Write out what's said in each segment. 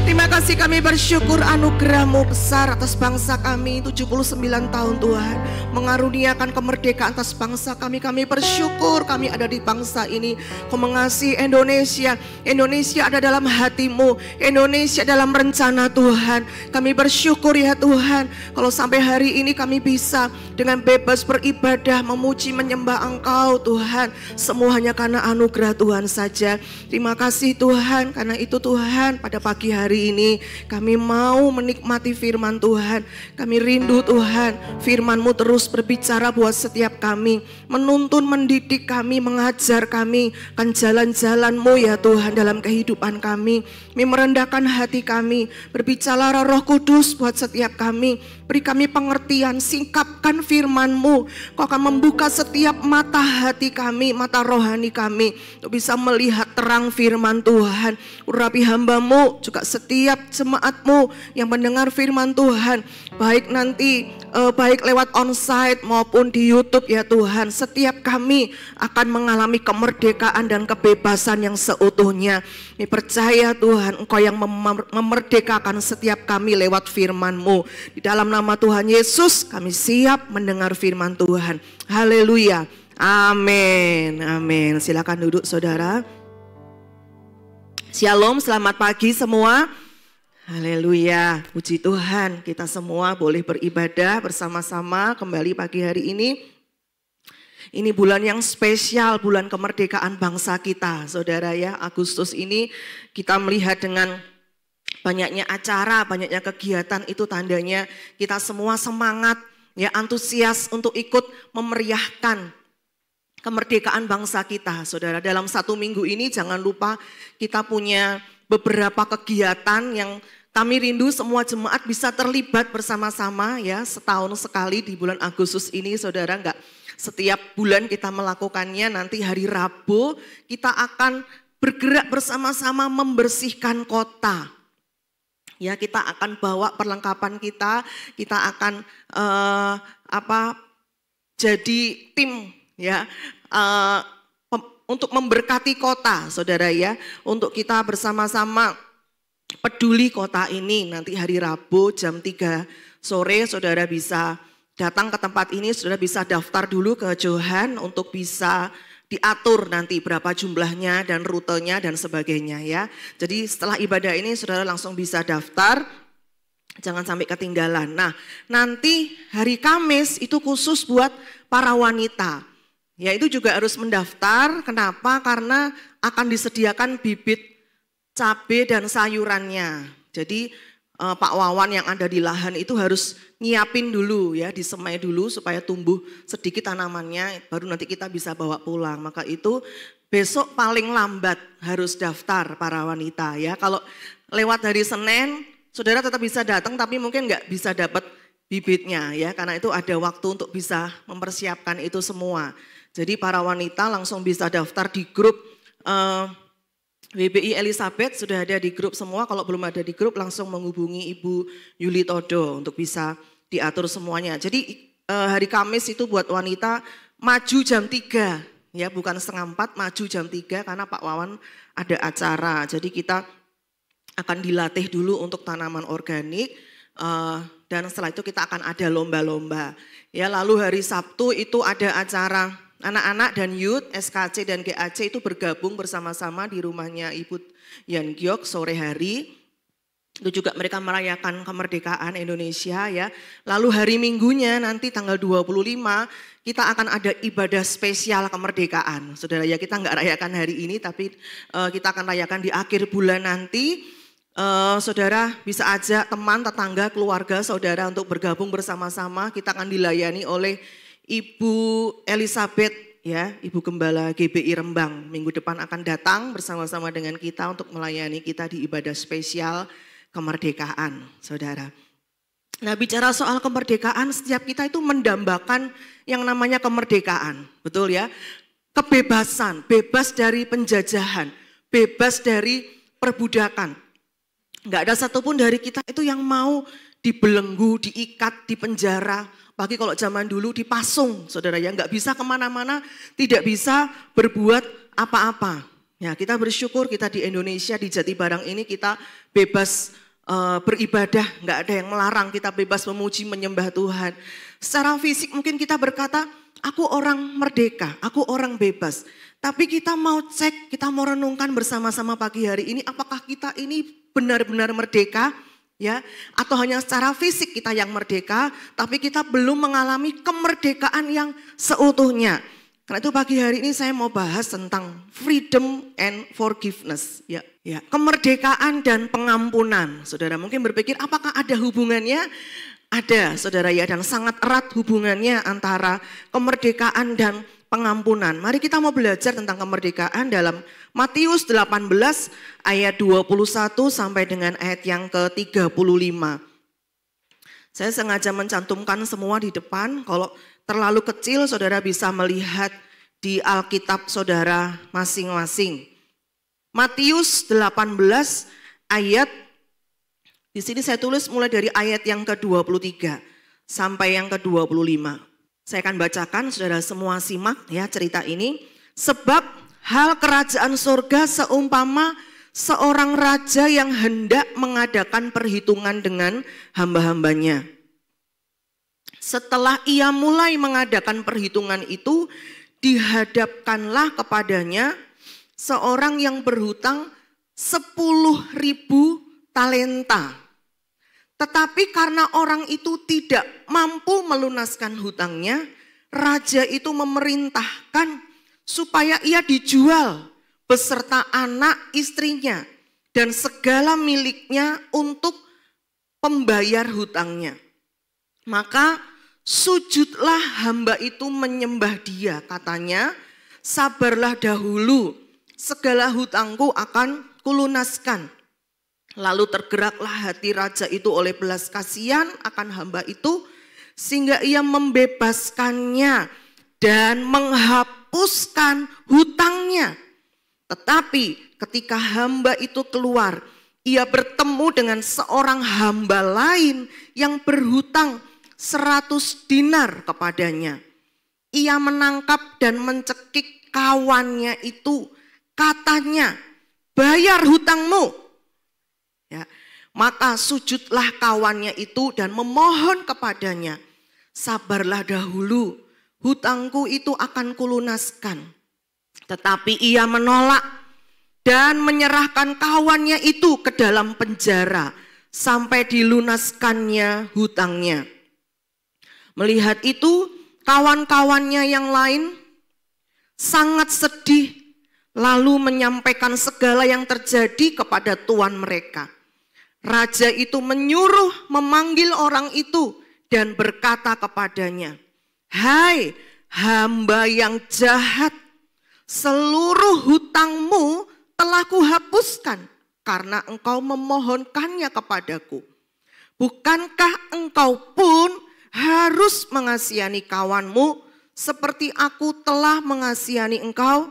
Terima kasih, kami bersyukur anugerah-Mu besar atas bangsa kami 79 tahun Tuhan. Mengaruniakan kemerdekaan atas bangsa kami. Kami bersyukur kami ada di bangsa ini. Kau mengasihi Indonesia. Indonesia ada dalam hati-Mu. Indonesia dalam rencana Tuhan. Kami bersyukur ya Tuhan. Kalau sampai hari ini kami bisa dengan bebas beribadah, memuji, menyembah Engkau Tuhan. Semuanya karena anugerah Tuhan saja. Terima kasih Tuhan. Karena itu Tuhan, pada pagi hari ini kami mau menikmati firman Tuhan. Kami rindu Tuhan, firman-Mu terus berbicara buat setiap kami, menuntun, mendidik kami, mengajar kami kan jalan-jalan-Mu ya Tuhan dalam kehidupan kami. Kami merendahkan hati kami, berbicara Roh Kudus buat setiap kami. Beri kami pengertian, singkapkan firman-Mu. Kau akan membuka setiap mata hati kami, mata rohani kami, untuk bisa melihat terang firman Tuhan. Urapi hamba-Mu, juga setiap jemaat-Mu yang mendengar firman Tuhan, baik nanti baik lewat onsite maupun di YouTube ya Tuhan. Setiap kami akan mengalami kemerdekaan dan kebebasan yang seutuhnya. Kami percaya Tuhan, Engkau yang memerdekakan setiap kami lewat firman-Mu. Di dalam nama Tuhan Yesus kami siap mendengar firman Tuhan. Haleluya. Amin. Amin. Silakan duduk saudara. Shalom, selamat pagi semua. Haleluya, puji Tuhan, kita semua boleh beribadah bersama-sama kembali pagi hari ini. Ini bulan yang spesial, bulan kemerdekaan bangsa kita, saudara ya. Agustus ini kita melihat dengan banyaknya acara, banyaknya kegiatan, itu tandanya kita semua semangat, ya, antusias untuk ikut memeriahkan kemerdekaan bangsa kita, saudara. Dalam satu minggu ini jangan lupa kita punya beberapa kegiatan yang kami rindu semua jemaat bisa terlibat bersama-sama ya, setahun sekali di bulan Agustus ini, saudara. Enggak setiap bulan kita melakukannya. Nanti hari Rabu kita akan bergerak bersama-sama membersihkan kota. Ya, kita akan bawa perlengkapan kita akan jadi tim ya, untuk memberkati kota, saudara ya, untuk kita bersama-sama peduli kota ini. Nanti hari Rabu jam 3 sore saudara bisa datang ke tempat ini, saudara bisa daftar dulu ke Johan untuk bisa diatur nanti berapa jumlahnya dan rutenya dan sebagainya ya. Jadi setelah ibadah ini saudara langsung bisa daftar, jangan sampai ketinggalan. Nah, nanti hari Kamis itu khusus buat para wanita. Ya, itu juga harus mendaftar. Kenapa? Karena akan disediakan bibit cabai dan sayurannya. Jadi Pak Wawan yang ada di lahan itu harus nyiapin dulu ya, disemai dulu supaya tumbuh sedikit tanamannya, baru nanti kita bisa bawa pulang. Maka itu besok paling lambat harus daftar para wanita ya. Kalau lewat hari Senin, saudara tetap bisa datang tapi mungkin nggak bisa dapat bibitnya ya, karena itu ada waktu untuk bisa mempersiapkan itu semua. Jadi para wanita langsung bisa daftar di grup WBI Elizabeth, sudah ada di grup semua. Kalau belum ada di grup langsung menghubungi Ibu Yuli Todo untuk bisa diatur semuanya. Jadi hari Kamis itu buat wanita maju jam 3 ya, bukan setengah 4, maju jam 3 karena Pak Wawan ada acara. Jadi kita akan dilatih dulu untuk tanaman organik dan setelah itu kita akan ada lomba-lomba. Ya, lalu hari Sabtu itu ada acara anak-anak dan youth, SKC dan GAC itu bergabung bersama-sama di rumahnya Ibu Yan Gyok sore hari. Itu juga mereka merayakan kemerdekaan Indonesia ya. Lalu hari Minggunya nanti tanggal 25 kita akan ada ibadah spesial kemerdekaan. Saudara ya, kita enggak rayakan hari ini tapi kita akan rayakan di akhir bulan nanti. Saudara bisa ajak teman, tetangga, keluarga saudara untuk bergabung bersama-sama. Kita akan dilayani oleh Ibu Elizabeth ya, Ibu Gembala GBI Rembang. Minggu depan akan datang bersama-sama dengan kita untuk melayani kita di ibadah spesial kemerdekaan, saudara. Nah, bicara soal kemerdekaan, setiap kita itu mendambakan yang namanya kemerdekaan, betul ya? Kebebasan, bebas dari penjajahan, bebas dari perbudakan. Enggak ada satupun dari kita itu yang mau dibelenggu, diikat, dipenjara. Pagi kalau zaman dulu dipasung, saudara ya, nggak bisa kemana-mana, tidak bisa berbuat apa-apa. Ya, kita bersyukur kita di Indonesia, di Jatibarang ini kita bebas beribadah, nggak ada yang melarang, kita bebas memuji, menyembah Tuhan. Secara fisik mungkin kita berkata, aku orang merdeka, aku orang bebas. Tapi kita mau cek, kita mau renungkan bersama-sama pagi hari ini, apakah kita ini benar-benar merdeka? Ya, atau hanya secara fisik kita yang merdeka, tapi kita belum mengalami kemerdekaan yang seutuhnya. Karena itu pagi hari ini saya mau bahas tentang freedom and forgiveness. Ya, kemerdekaan dan pengampunan. Saudara mungkin berpikir apakah ada hubungannya? Ada, saudara ya, dan sangat erat hubungannya antara kemerdekaan dan pengampunan. Mari kita mau belajar tentang kemerdekaan dalam Matius 18 ayat 21 sampai dengan ayat yang ke-35. Saya sengaja mencantumkan semua di depan, kalau terlalu kecil saudara bisa melihat di Alkitab saudara masing-masing. Matius 18 ayat, di sini saya tulis mulai dari ayat yang ke-23 sampai yang ke-25. Saya akan bacakan, saudara semua simak ya cerita ini. Sebab hal kerajaan surga seumpama seorang raja yang hendak mengadakan perhitungan dengan hamba-hambanya. Setelah ia mulai mengadakan perhitungan itu, dihadapkanlah kepadanya seorang yang berhutang 10.000 talenta. Tetapi karena orang itu tidak mampu melunaskan hutangnya, raja itu memerintahkan supaya ia dijual beserta anak istrinya dan segala miliknya untuk pembayar hutangnya. Maka sujudlah hamba itu menyembah dia, katanya, sabarlah dahulu, segala hutangku akan kulunaskan. Lalu tergeraklah hati raja itu oleh belas kasihan akan hamba itu, sehingga ia membebaskannya dan menghapuskan hutangnya. Tetapi ketika hamba itu keluar, ia bertemu dengan seorang hamba lain yang berhutang 100 dinar kepadanya. Ia menangkap dan mencekik kawannya itu, katanya, bayar hutangmu. Ya, maka sujudlah kawannya itu dan memohon kepadanya, sabarlah dahulu, hutangku itu akan kulunaskan. Tetapi ia menolak dan menyerahkan kawannya itu ke dalam penjara sampai dilunaskannya hutangnya. Melihat itu, kawan-kawannya yang lain sangat sedih, lalu menyampaikan segala yang terjadi kepada tuan mereka. Raja itu menyuruh memanggil orang itu dan berkata kepadanya, hai hamba yang jahat, seluruh hutangmu telah kuhapuskan karena engkau memohonkannya kepadaku. Bukankah engkau pun harus mengasihani kawanmu seperti aku telah mengasihani engkau?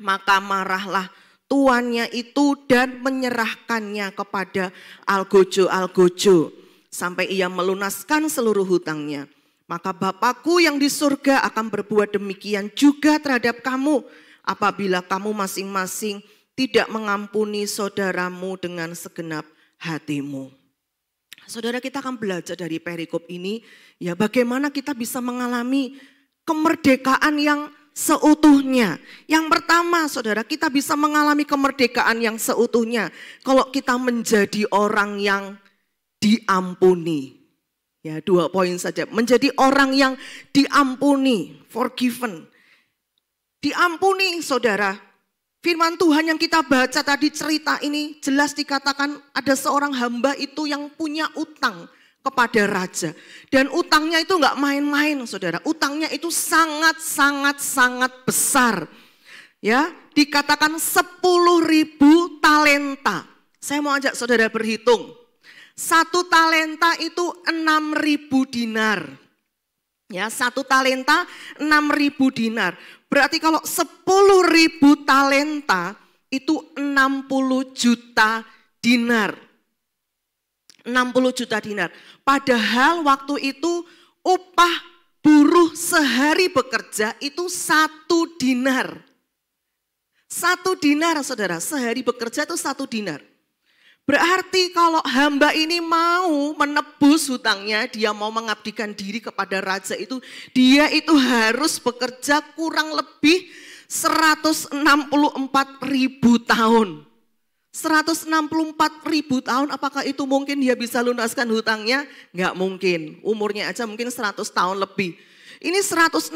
Maka marahlah tuannya itu dan menyerahkannya kepada algojo-algojo sampai ia melunaskan seluruh hutangnya. Maka Bapakku yang di surga akan berbuat demikian juga terhadap kamu apabila kamu masing-masing tidak mengampuni saudaramu dengan segenap hatimu. Saudara, kita akan belajar dari perikop ini ya, bagaimana kita bisa mengalami kemerdekaan yang seutuhnya. Yang pertama, saudara, kita bisa mengalami kemerdekaan yang seutuhnya kalau kita menjadi orang yang diampuni. Ya, 2 poin saja. Menjadi orang yang diampuni, forgiven. Diampuni, saudara. Firman Tuhan yang kita baca tadi, cerita ini jelas dikatakan ada seorang hamba itu yang punya utang kepada raja. Dan utangnya itu enggak main-main, saudara. Utangnya itu sangat besar. Ya, dikatakan 10.000 talenta. Saya mau ajak saudara berhitung. 1 talenta itu 6.000 dinar. Ya, 1 talenta 6.000 dinar. Berarti kalau 10.000 talenta itu 60 juta dinar. 60 juta dinar. Padahal waktu itu upah buruh sehari bekerja itu 1 dinar. 1 dinar saudara, sehari bekerja itu 1 dinar. Berarti kalau hamba ini mau menebus hutangnya, dia mau mengabdikan diri kepada raja itu, dia itu harus bekerja kurang lebih 164.000 tahun. 164.000 tahun, apakah itu mungkin dia bisa lunaskan hutangnya? Enggak mungkin, umurnya aja mungkin 100 tahun lebih. Ini 164.000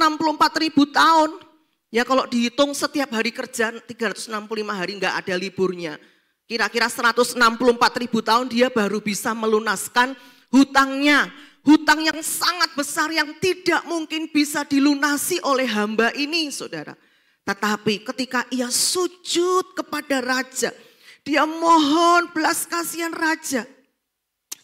tahun, ya kalau dihitung setiap hari kerja 365 hari enggak ada liburnya. Kira-kira 164.000 tahun dia baru bisa melunaskan hutangnya. Hutang yang sangat besar yang tidak mungkin bisa dilunasi oleh hamba ini, saudara. Tetapi ketika ia sujud kepada raja, dia mohon belas kasihan raja.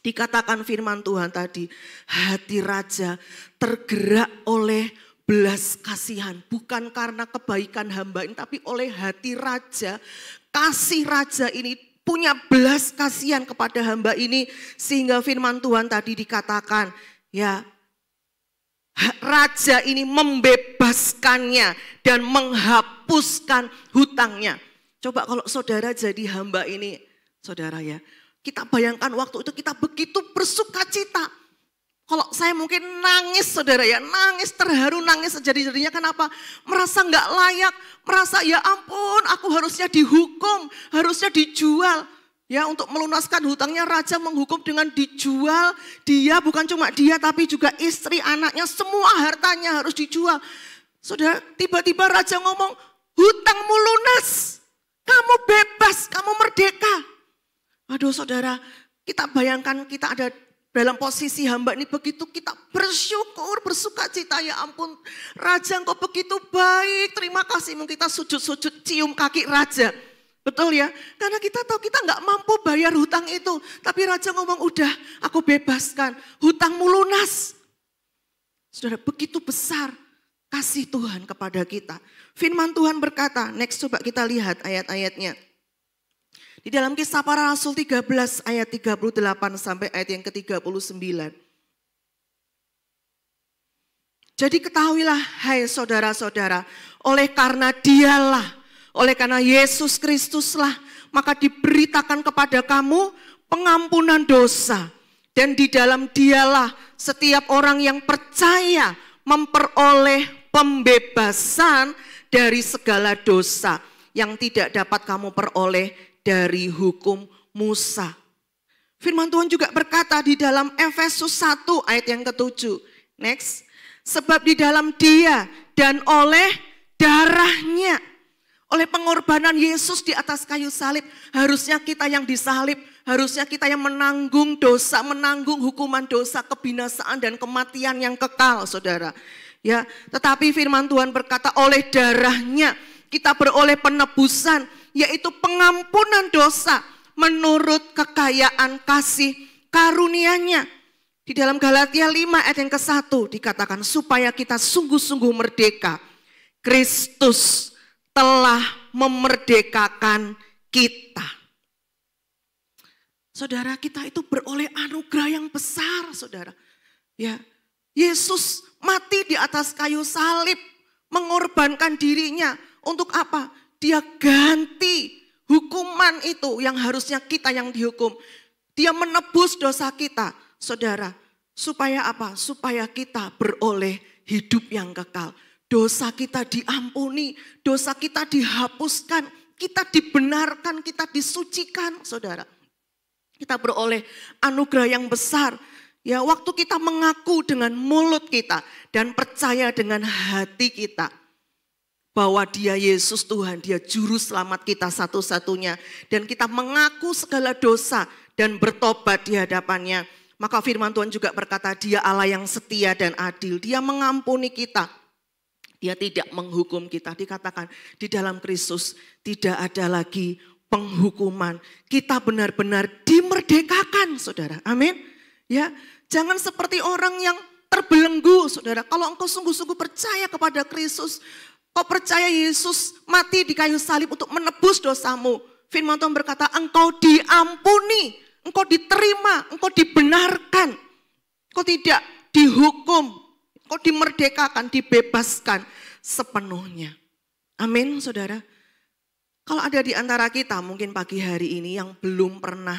Dikatakan firman Tuhan tadi, hati raja tergerak oleh belas kasihan. Bukan karena kebaikan hamba ini, tapi oleh hati raja. Kasih raja ini punya belas kasihan kepada hamba ini. Sehingga firman Tuhan tadi dikatakan, ya raja ini membebaskannya dan menghapuskan hutangnya. Coba kalau saudara jadi hamba ini, saudara ya, kita bayangkan waktu itu kita begitu bersuka cita. Kalau saya mungkin nangis saudara ya, nangis terharu, nangis sejadi-jadinya. Kenapa? Merasa nggak layak, merasa ya ampun aku harusnya dihukum, harusnya dijual. Ya untuk melunaskan hutangnya raja menghukum dengan dijual. Dia bukan cuma dia tapi juga istri, anaknya, semua hartanya harus dijual. Saudara, tiba-tiba raja ngomong, hutangmu lunas, kamu bebas, kamu merdeka. Aduh saudara, kita bayangkan kita ada dalam posisi hamba ini, begitu kita bersyukur, bersuka cita, ya ampun raja engkau begitu baik, terima kasih. Kita sujud-sujud cium kaki raja. Betul ya, karena kita tahu kita nggak mampu bayar hutang itu. Tapi raja ngomong udah aku bebaskan, hutangmu lunas. Saudara, begitu besar kasih Tuhan kepada kita. Firman Tuhan berkata, next coba kita lihat ayat-ayatnya. Di dalam Kisah Para Rasul 13 ayat 38 sampai ayat yang ke-39. Jadi ketahuilah hai saudara-saudara, oleh karena Yesus Kristuslah, maka diberitakan kepada kamu pengampunan dosa. Dan di dalam dialah setiap orang yang percaya memperoleh pembebasan dari segala dosa yang tidak dapat kamu peroleh dari hukum Musa. Firman Tuhan juga berkata di dalam Efesus 1 ayat yang ke-7. Next. Sebab di dalam dia dan oleh darahnya, oleh pengorbanan Yesus di atas kayu salib, harusnya kita yang disalib, harusnya kita yang menanggung dosa, menanggung hukuman dosa, kebinasaan dan kematian yang kekal, saudara. Ya, tetapi firman Tuhan berkata oleh darahnya kita beroleh penebusan, yaitu pengampunan dosa menurut kekayaan kasih karunia-Nya. Di dalam Galatia 5 ayat yang ke-1 dikatakan supaya kita sungguh-sungguh merdeka. Kristus telah memerdekakan kita. Saudara, kita itu beroleh anugerah yang besar, saudara. Ya, Yesus mati di atas kayu salib, mengorbankan dirinya untuk apa? Dia ganti hukuman itu yang harusnya kita yang dihukum. Dia menebus dosa kita, saudara. Supaya apa? Supaya kita beroleh hidup yang kekal. Dosa kita diampuni, dosa kita dihapuskan, kita dibenarkan, kita disucikan, saudara. Kita beroleh anugerah yang besar. Ya, waktu kita mengaku dengan mulut kita dan percaya dengan hati kita bahwa dia Yesus Tuhan, dia juru selamat kita satu-satunya. Dan kita mengaku segala dosa dan bertobat di hadapannya. Maka firman Tuhan juga berkata dia Allah yang setia dan adil. Dia mengampuni kita. Dia tidak menghukum kita. Dikatakan di dalam Kristus tidak ada lagi penghukuman. Kita benar-benar dimerdekakan, saudara. Amin. Ya, jangan seperti orang yang terbelenggu, saudara. Kalau engkau sungguh-sungguh percaya kepada Kristus, kau percaya Yesus mati di kayu salib untuk menebus dosamu. Firman Tuhan berkata, engkau diampuni, engkau diterima, engkau dibenarkan. Engkau tidak dihukum, engkau dimerdekakan, dibebaskan sepenuhnya. Amin, saudara. Kalau ada di antara kita mungkin pagi hari ini yang belum pernah,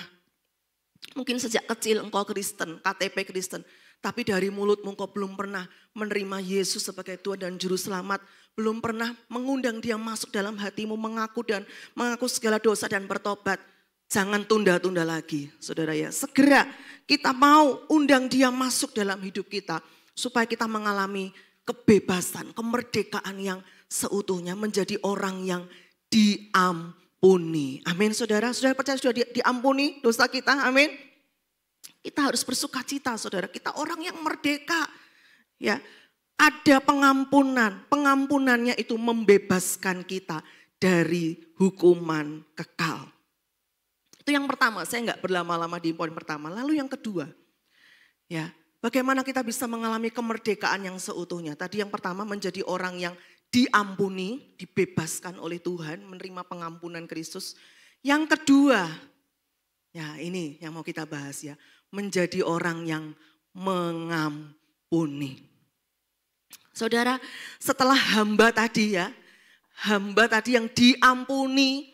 mungkin sejak kecil engkau Kristen, KTP Kristen, tapi dari mulutmu engkau belum pernah menerima Yesus sebagai Tuhan dan Juru Selamat, belum pernah mengundang dia masuk dalam hatimu, mengaku segala dosa dan bertobat. Jangan tunda-tunda lagi, saudara ya. Segera kita mau undang dia masuk dalam hidup kita, supaya kita mengalami kebebasan, kemerdekaan yang seutuhnya, menjadi orang yang diampuni. Amin, saudara. Saudara percaya sudah diampuni dosa kita? Amin. Kita harus bersuka cita, saudara. Kita orang yang merdeka. Ya, ada pengampunan. Pengampunannya itu membebaskan kita dari hukuman kekal. Itu yang pertama. Saya nggak berlama-lama di poin pertama. Lalu yang kedua, ya, bagaimana kita bisa mengalami kemerdekaan yang seutuhnya? Tadi yang pertama menjadi orang yang diampuni, dibebaskan oleh Tuhan, menerima pengampunan Kristus. Yang kedua, ya ini yang mau kita bahas ya, menjadi orang yang mengampuni. Saudara, setelah hamba tadi yang diampuni,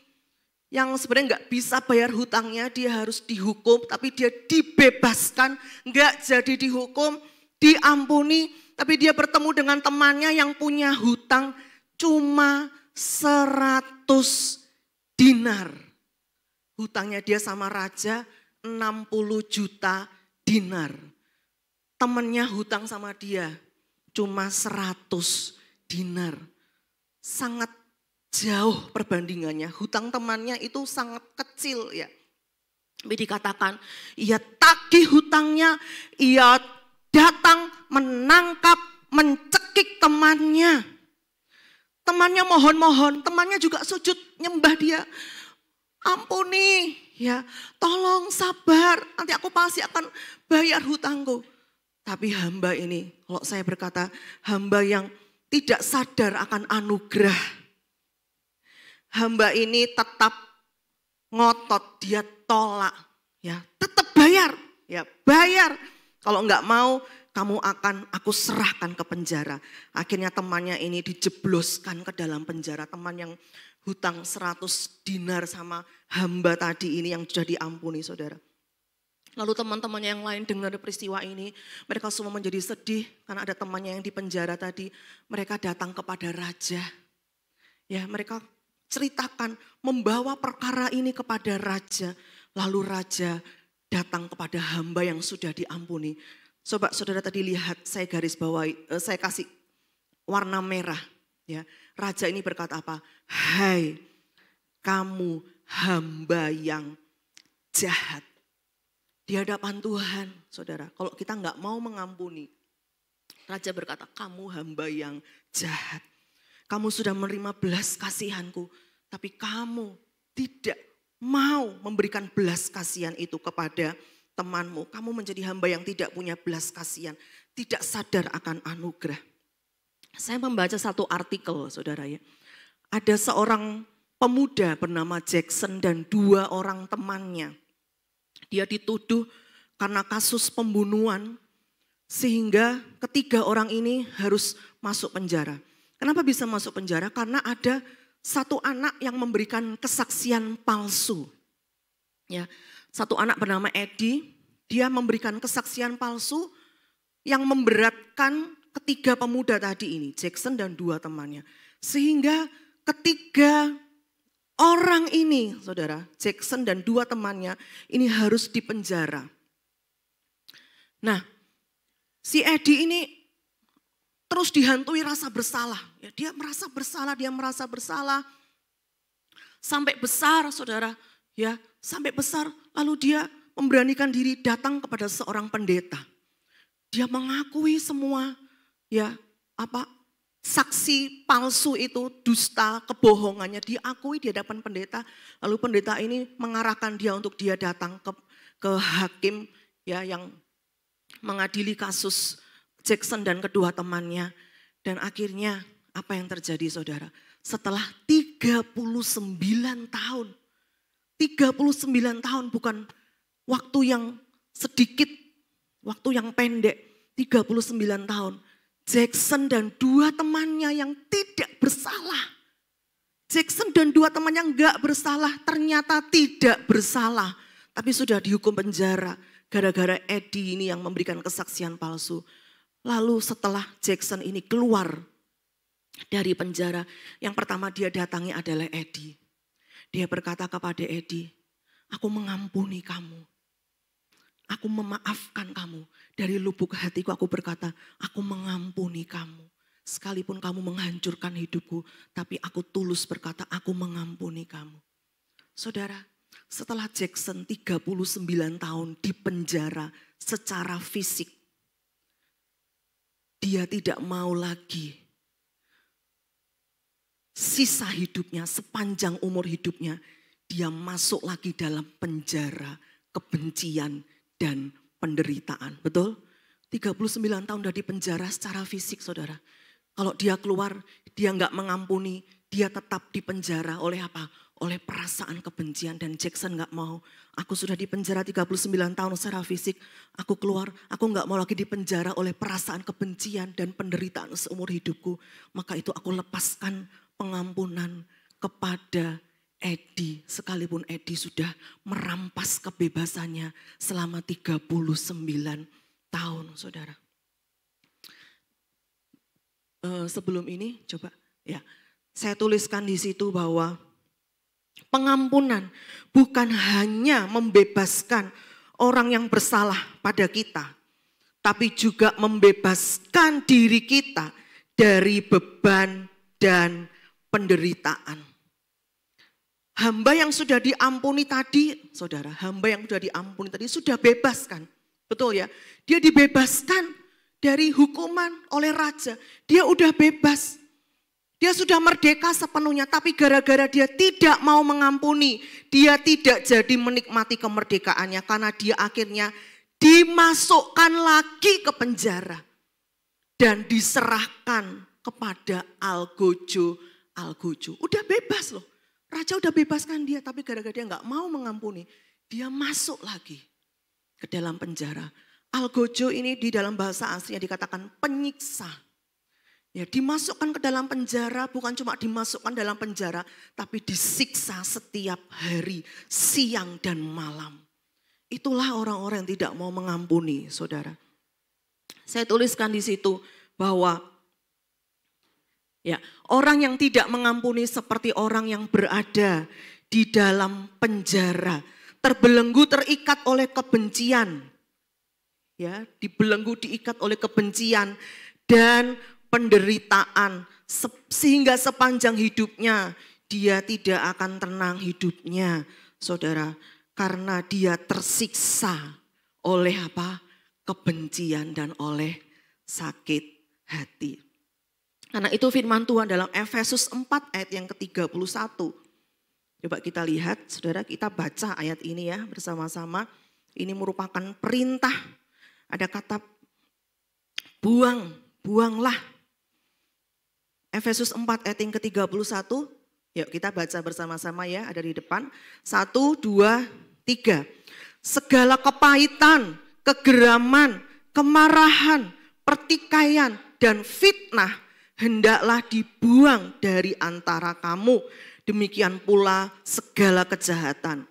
yang sebenarnya nggak bisa bayar hutangnya, dia harus dihukum, tapi dia dibebaskan, nggak jadi dihukum, diampuni, tapi dia bertemu dengan temannya yang punya hutang cuma 100 dinar. Hutangnya dia sama raja 60 juta dinar. Temannya hutang sama dia cuma 100 dinar. Sangat jauh perbandingannya. Hutang temannya itu sangat kecil ya. Tapi dikatakan ia tagih hutangnya, ia datang menangkap, mencekik temannya. Temannya mohon-mohon, temannya juga sujud nyembah dia. Ampuni, ya, tolong sabar, nanti aku pasti akan bayar hutangku. Tapi hamba ini, kalau saya berkata, hamba yang tidak sadar akan anugerah. Hamba ini tetap ngotot, dia tolak, ya, tetap bayar, ya, bayar. Kalau enggak mau, aku serahkan ke penjara. Akhirnya temannya ini dijebloskan ke dalam penjara. Teman yang hutang 100 dinar sama hamba tadi ini yang sudah diampuni, saudara. Lalu teman-temannya yang lain dengar peristiwa ini, mereka semua menjadi sedih karena ada temannya yang di penjara tadi. Mereka datang kepada raja. Ya, mereka ceritakan, membawa perkara ini kepada raja. Lalu raja datang kepada hamba yang sudah diampuni. Coba saudara tadi lihat, saya garis bawahi, saya kasih warna merah. Ya, raja ini berkata apa? Hai, kamu hamba yang jahat. Di hadapan Tuhan, saudara, kalau kita nggak mau mengampuni, raja berkata, kamu hamba yang jahat. Kamu sudah menerima belas kasihanku, tapi kamu tidak mau memberikan belas kasihan itu kepada temanmu. Kamu menjadi hamba yang tidak punya belas kasihan, tidak sadar akan anugerah. Saya membaca satu artikel, saudara ya. Ada seorang pemuda bernama Jackson dan 2 orang temannya. Dia dituduh karena kasus pembunuhan, sehingga ketiga orang ini harus masuk penjara. Kenapa bisa masuk penjara? Karena ada satu anak yang memberikan kesaksian palsu. Ya, satu anak bernama Eddie, dia memberikan kesaksian palsu yang memberatkan ketiga pemuda tadi ini, Jackson dan 2 temannya. Sehingga ketiga orang ini, saudara, Jackson dan 2 temannya ini harus dipenjara. Nah, si Eddie ini terus dihantui rasa bersalah. Ya, dia merasa bersalah. Sampai besar, saudara, ya, sampai besar. Lalu dia memberanikan diri datang kepada seorang pendeta. Dia mengakui semua, ya, saksi palsu itu, dusta, kebohongannya diakui di hadapan pendeta. Lalu pendeta ini mengarahkan dia untuk dia datang ke hakim, ya, yang mengadili kasus Jackson dan kedua temannya. Dan akhirnya apa yang terjadi, saudara? Setelah 39 tahun. 39 tahun bukan waktu yang sedikit, waktu yang pendek. 39 tahun. Jackson dan 2 temannya yang tidak bersalah. Jackson dan dua temannya nggak bersalah, ternyata tidak bersalah. Tapi sudah dihukum penjara gara-gara Eddie ini yang memberikan kesaksian palsu. Lalu setelah Jackson ini keluar dari penjara, yang pertama dia datangi adalah Eddie. Dia berkata kepada Eddie, aku mengampuni kamu. Aku memaafkan kamu. Dari lubuk hatiku aku berkata, aku mengampuni kamu. Sekalipun kamu menghancurkan hidupku, tapi aku tulus berkata, aku mengampuni kamu. Saudara, setelah Jackson 39 tahun di penjara secara fisik, dia tidak mau lagi sisa hidupnya, sepanjang umur hidupnya, dia masuk lagi dalam penjara kebencian dan penderitaan. Betul? 39 tahun udah di penjara secara fisik, saudara. Kalau dia keluar, dia nggak mengampuni, dia tetap di penjara oleh apa? Oleh perasaan kebencian. Dan Jackson nggak mau, aku sudah di penjara 39 tahun secara fisik, aku keluar, aku nggak mau lagi di penjara oleh perasaan kebencian dan penderitaan seumur hidupku. Maka itu aku lepaskan pengampunan kepada Eddie, sekalipun Eddie sudah merampas kebebasannya selama 39 tahun, saudara. Sebelum ini coba ya, saya tuliskan di situ bahwa pengampunan bukan hanya membebaskan orang yang bersalah pada kita, tapi juga membebaskan diri kita dari beban dan penderitaan. Hamba yang sudah diampuni tadi, saudara, hamba yang sudah diampuni tadi sudah bebas kan? Betul ya? Dia dibebaskan dari hukuman oleh raja. Dia udah bebas. Dia sudah merdeka sepenuhnya, tapi gara-gara dia tidak mau mengampuni, dia tidak jadi menikmati kemerdekaannya karena dia akhirnya dimasukkan lagi ke penjara dan diserahkan kepada algojo. Udah bebas loh. Raja udah bebaskan dia, tapi gara-gara dia nggak mau mengampuni, dia masuk lagi ke dalam penjara. Algojo ini di dalam bahasa aslinya dikatakan penyiksa. Ya, dimasukkan ke dalam penjara, bukan cuma dimasukkan dalam penjara, tapi disiksa setiap hari, siang dan malam. Itulah orang-orang yang tidak mau mengampuni, saudara. Saya tuliskan di situ bahwa ya, orang yang tidak mengampuni seperti orang yang berada di dalam penjara, terbelenggu, terikat oleh kebencian. Ya, dibelenggu, diikat oleh kebencian dan penderitaan, sehingga sepanjang hidupnya dia tidak akan tenang hidupnya, saudara, karena dia tersiksa oleh apa? Kebencian dan oleh sakit hati. Karena itu firman Tuhan dalam Efesus 4 ayat yang ke-31. Coba kita lihat, saudara, kita baca ayat ini ya bersama-sama. Ini merupakan perintah. Ada kata buanglah. Efesus 4 ayat yang ke-31. Yuk kita baca bersama-sama ya, ada di depan. 1, 2, 3. Segala kepahitan, kegeraman, kemarahan, pertikaian, dan fitnah hendaklah dibuang dari antara kamu. Demikian pula segala kejahatan.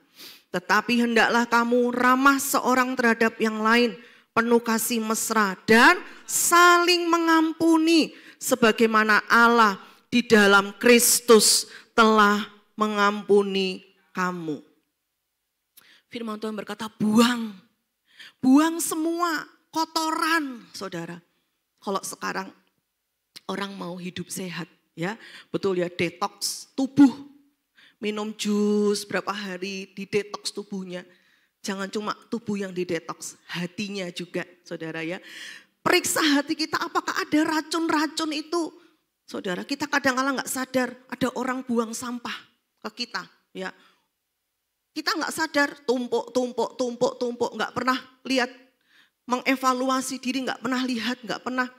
Tetapi hendaklah kamu ramah seorang terhadap yang lain, penuh kasih mesra dan saling mengampuni sebagaimana Allah di dalam Kristus telah mengampuni kamu. Firman Tuhan berkata buang semua kotoran, saudara. Kalau sekarang orang mau hidup sehat, ya betul ya, detox tubuh, minum jus berapa hari, di detox tubuhnya. Jangan cuma tubuh yang didetoks, hatinya juga, saudara ya. Periksa hati kita apakah ada racun-racun itu. Saudara, kita kadang-kala nggak sadar ada orang buang sampah ke kita, ya. Kita nggak sadar, tumpuk, nggak pernah lihat, mengevaluasi diri, nggak pernah lihat, nggak pernah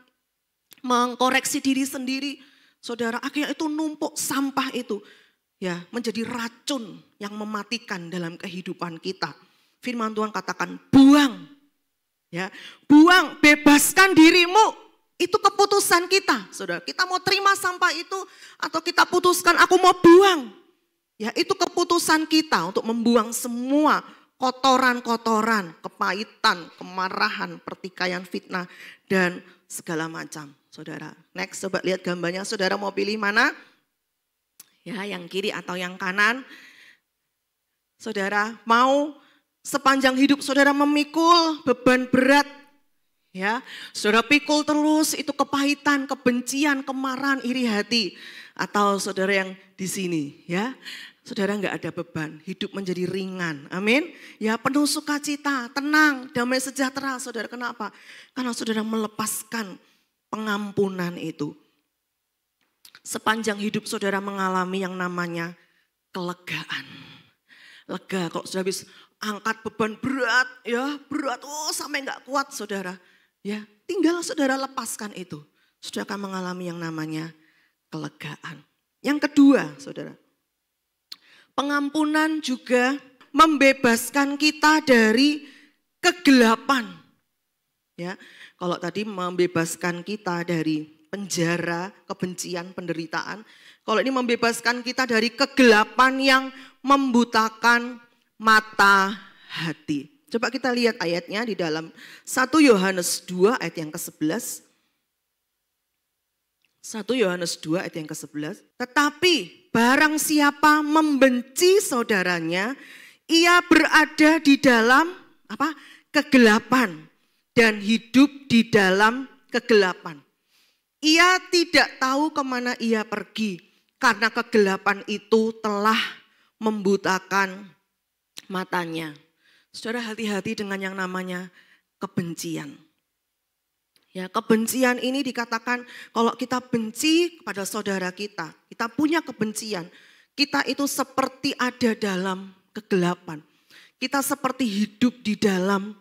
mengkoreksi diri sendiri. Saudara, akhirnya itu numpuk sampah itu, ya, menjadi racun yang mematikan dalam kehidupan kita. Firman Tuhan katakan buang, ya, buang, bebaskan dirimu Itu keputusan kita, saudara. Kita mau terima sampah itu atau kita putuskan aku mau buang. Ya, itu keputusan kita untuk membuang semua kotoran-kotoran, kepahitan, kemarahan, pertikaian, fitnah, dan segala macam, saudara. Next, coba lihat gambarnya. Saudara mau pilih mana? Ya, yang kiri atau yang kanan? Saudara mau sepanjang hidup saudara memikul beban berat, ya, saudara pikul terus itu kepahitan, kebencian, kemarahan, iri hati, atau saudara yang di sini, ya, saudara nggak ada beban, hidup menjadi ringan, amin. Ya, penuh sukacita, tenang, damai sejahtera, saudara. Kenapa? Karena saudara melepaskan pengampunan itu. Sepanjang hidup saudara mengalami yang namanya kelegaan. Lega, kalau sudah habis angkat beban berat, ya berat, sampai nggak kuat saudara. Ya, tinggal saudara lepaskan itu. Saudara akan mengalami yang namanya kelegaan. Yang kedua, saudara, pengampunan juga membebaskan kita dari kegelapan. Ya, kalau tadi membebaskan kita dari penjara, kebencian, penderitaan. Kalau ini membebaskan kita dari kegelapan yang membutakan mata hati. Coba kita lihat ayatnya di dalam 1 Yohanes 2 ayat yang ke-11. 1 Yohanes 2 ayat yang ke-11. Tetapi barang siapa membenci saudaranya, ia berada di dalam kegelapan dan hidup di dalam kegelapan. Ia tidak tahu kemana ia pergi karena kegelapan itu telah membutakan matanya. Saudara, hati-hati dengan yang namanya kebencian. Ya, kebencian ini dikatakan kalau kita benci kepada saudara kita punya kebencian, kita itu seperti ada dalam kegelapan. Kita seperti hidup di dalam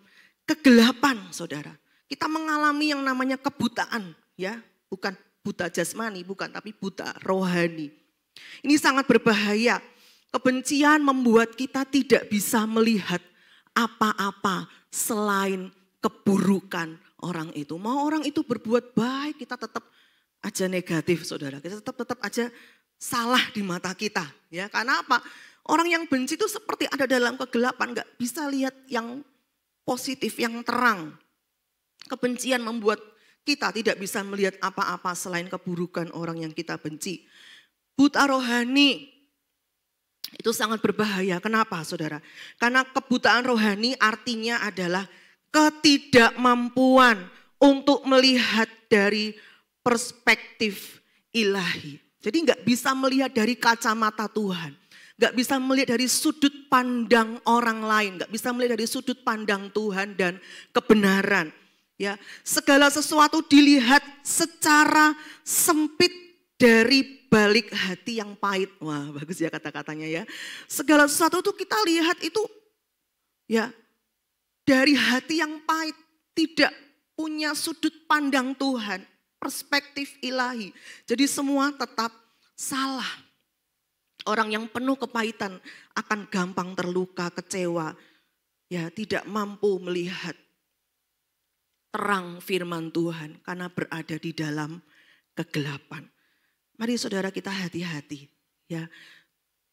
kegelapan, saudara. Kita mengalami yang namanya kebutaan, ya, bukan buta jasmani, bukan, tapi buta rohani. Ini sangat berbahaya. Kebencian membuat kita tidak bisa melihat apa-apa selain keburukan orang itu. Mau orang itu berbuat baik, kita tetap aja negatif, saudara. Kita tetap aja salah di mata kita. Ya, karena apa? Orang yang benci itu seperti ada dalam kegelapan, nggak bisa lihat yang positif, yang terang. Kebencian membuat kita tidak bisa melihat apa-apa selain keburukan orang yang kita benci. Buta rohani itu sangat berbahaya. Kenapa, saudara? Karena kebutaan rohani artinya adalah ketidakmampuan untuk melihat dari perspektif ilahi. Jadi nggak bisa melihat dari kacamata Tuhan. Nggak bisa melihat dari sudut pandang orang lain. Nggak bisa melihat dari sudut pandang Tuhan dan kebenaran. Ya, segala sesuatu dilihat secara sempit dari balik hati yang pahit. Wah, bagus ya kata-katanya ya. Segala sesuatu itu kita lihat itu ya dari hati yang pahit, tidak punya sudut pandang Tuhan, perspektif ilahi. Jadi semua tetap salah. Orang yang penuh kepahitan akan gampang terluka, kecewa, ya tidak mampu melihat terang firman Tuhan karena berada di dalam kegelapan. Mari saudara kita hati-hati, ya.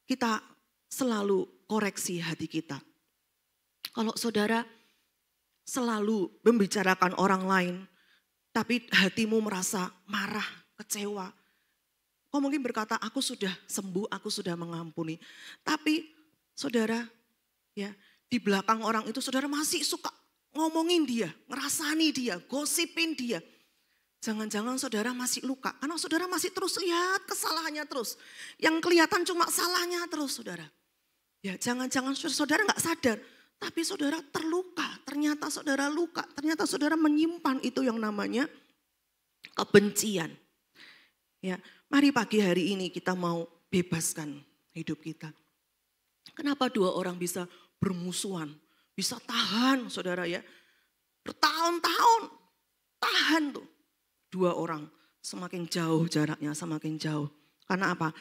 Kita selalu koreksi hati kita. Kalau saudara selalu membicarakan orang lain, tapi hatimu merasa marah, kecewa. Kau mungkin berkata, aku sudah sembuh, aku sudah mengampuni. Tapi saudara, ya di belakang orang itu saudara masih suka ngomongin dia, ngerasani dia, gosipin dia. Jangan-jangan saudara masih luka, karena saudara masih terus lihat kesalahannya terus. Yang kelihatan cuma salahnya terus, saudara. Ya, jangan-jangan saudara nggak sadar, tapi saudara terluka. Ternyata saudara luka, ternyata saudara menyimpan itu yang namanya kebencian. Ya, mari pagi hari ini kita mau bebaskan hidup kita. Kenapa dua orang bisa bermusuhan? Bisa tahan, saudara ya. Bertahun-tahun tahan tuh. Dua orang semakin jauh jaraknya, semakin jauh. Karena apa?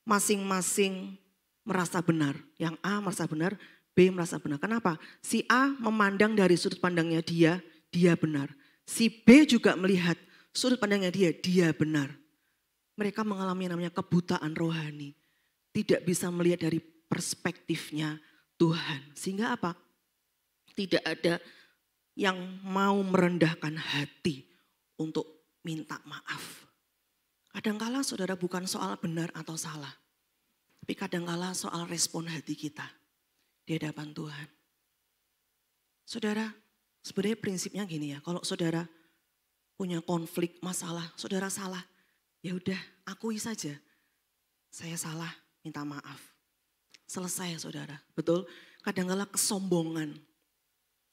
Masing-masing merasa benar. Yang A merasa benar, B merasa benar. Kenapa? Si A memandang dari sudut pandangnya dia benar. Si B juga melihat sudut pandangnya dia benar. Mereka mengalami yang namanya kebutaan rohani. Tidak bisa melihat dari perspektifnya Tuhan. Sehingga apa? Tidak ada yang mau merendahkan hati untuk minta maaf. Kadangkala saudara bukan soal benar atau salah. Tapi kadangkala soal respon hati kita di hadapan Tuhan. Saudara, sebenarnya prinsipnya gini ya, kalau saudara punya konflik, masalah, saudara salah, ya udah akui saja. Saya salah, minta maaf. Selesai saudara, betul? Kadangkala kesombongan,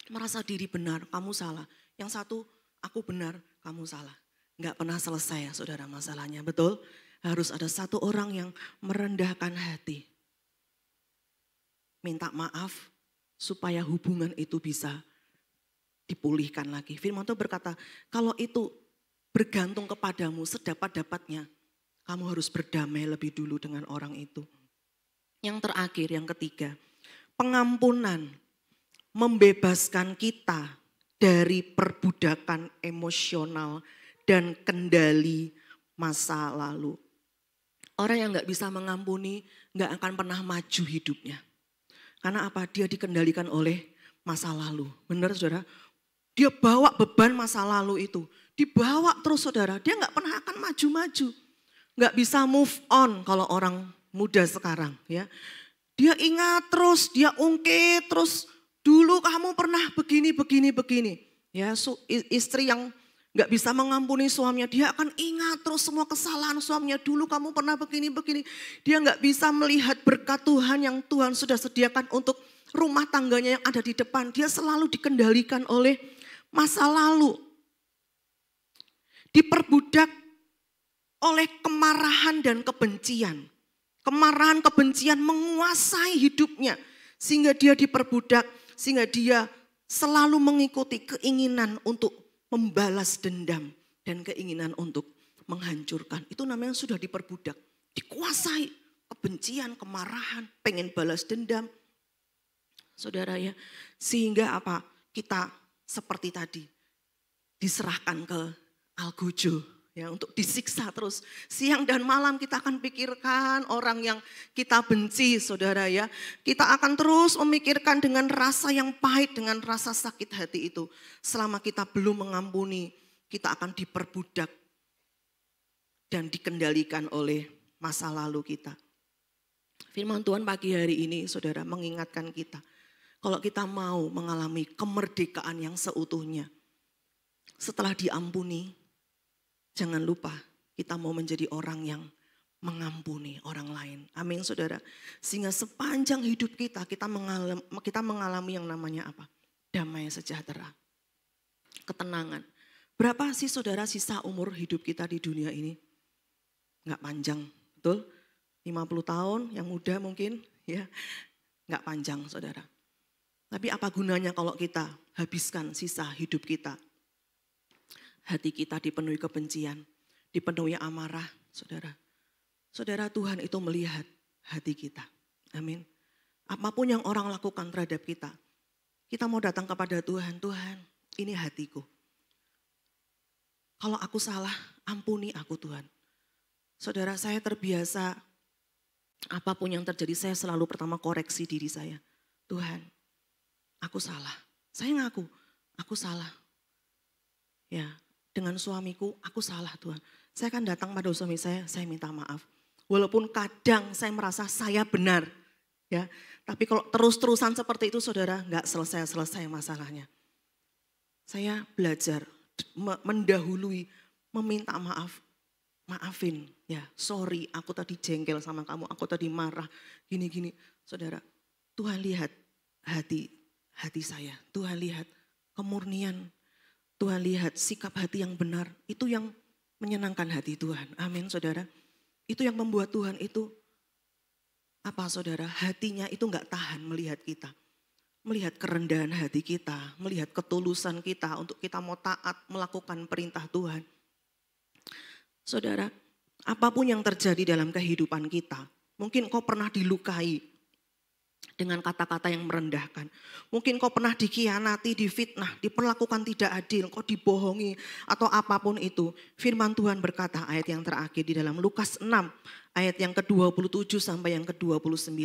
merasa diri benar, kamu salah. Yang satu, aku benar, kamu salah. Enggak pernah selesai ya saudara masalahnya, betul? Harus ada satu orang yang merendahkan hati. Minta maaf supaya hubungan itu bisa dipulihkan lagi. Firman Tuhan berkata, kalau itu bergantung kepadamu sedapat-dapatnya, kamu harus berdamai lebih dulu dengan orang itu. Yang terakhir, yang ketiga, pengampunan membebaskan kita dari perbudakan emosional dan kendali masa lalu. Orang yang gak bisa mengampuni gak akan pernah maju hidupnya. Karena apa? Dia dikendalikan oleh masa lalu. Benar saudara? Dia bawa beban masa lalu itu. Dibawa terus saudara. Dia gak pernah akan maju-maju. Gak bisa move on kalau orang muda sekarang. Ya, dia ingat terus, dia ungkit terus. Dulu kamu pernah begini. Ya, istri yang gak bisa mengampuni suaminya, dia akan ingat terus semua kesalahan suaminya. Dulu kamu pernah begini. Dia gak bisa melihat berkat Tuhan yang Tuhan sudah sediakan untuk rumah tangganya yang ada di depan. Dia selalu dikendalikan oleh masa lalu. Diperbudak oleh kemarahan dan kebencian. Kemarahan, kebencian menguasai hidupnya. Sehingga dia diperbudak, sehingga dia selalu mengikuti keinginan untuk membalas dendam dan keinginan untuk menghancurkan. Itu namanya sudah diperbudak, dikuasai kebencian, kemarahan, pengen balas dendam. Saudara ya, sehingga apa? Kita seperti tadi diserahkan ke algojo ya untuk disiksa terus. Siang dan malam kita akan pikirkan orang yang kita benci, saudara ya. Kita akan terus memikirkan dengan rasa yang pahit, dengan rasa sakit hati itu. Selama kita belum mengampuni, kita akan diperbudak dan dikendalikan oleh masa lalu kita. Firman Tuhan pagi hari ini, saudara, mengingatkan kita. Kalau kita mau mengalami kemerdekaan yang seutuhnya, setelah diampuni, jangan lupa kita mau menjadi orang yang mengampuni orang lain. Amin saudara. Sehingga sepanjang hidup kita mengalami yang namanya apa? Damai sejahtera. Ketenangan. Berapa sih saudara sisa umur hidup kita di dunia ini? Enggak panjang, betul? 50 tahun, yang muda mungkin ya. Enggak panjang saudara. Tapi apa gunanya kalau kita habiskan sisa hidup kita? Hati kita dipenuhi kebencian, dipenuhi amarah, saudara. Saudara, Tuhan itu melihat hati kita. Amin. Apapun yang orang lakukan terhadap kita, kita mau datang kepada Tuhan. Tuhan, ini hatiku. Kalau aku salah, ampuni aku Tuhan. Saudara, saya terbiasa apapun yang terjadi, saya selalu pertama koreksi diri saya. Tuhan, aku salah. Saya ngaku, aku salah. Ya, dengan suamiku, aku salah Tuhan. Saya akan datang pada suami saya minta maaf. Walaupun kadang saya merasa saya benar. Ya, tapi kalau terus-terusan seperti itu saudara, enggak selesai-selesai masalahnya. Saya belajar mendahului, meminta maaf. Maafin, ya sorry aku tadi jengkel sama kamu, aku tadi marah, gini-gini. Saudara, Tuhan lihat hati saya, Tuhan lihat kemurnian, Tuhan lihat sikap hati yang benar, itu yang menyenangkan hati Tuhan. Amin saudara. Itu yang membuat Tuhan itu, apa saudara, hatinya itu enggak tahan melihat kita. Melihat kerendahan hati kita, melihat ketulusan kita untuk kita mau taat melakukan perintah Tuhan. Saudara, apapun yang terjadi dalam kehidupan kita, mungkin kau pernah dilukai dengan kata-kata yang merendahkan. Mungkin kau pernah dikhianati, difitnah, diperlakukan tidak adil, kau dibohongi atau apapun itu. Firman Tuhan berkata ayat yang terakhir di dalam Lukas 6 ayat yang ke-27 sampai yang ke-29.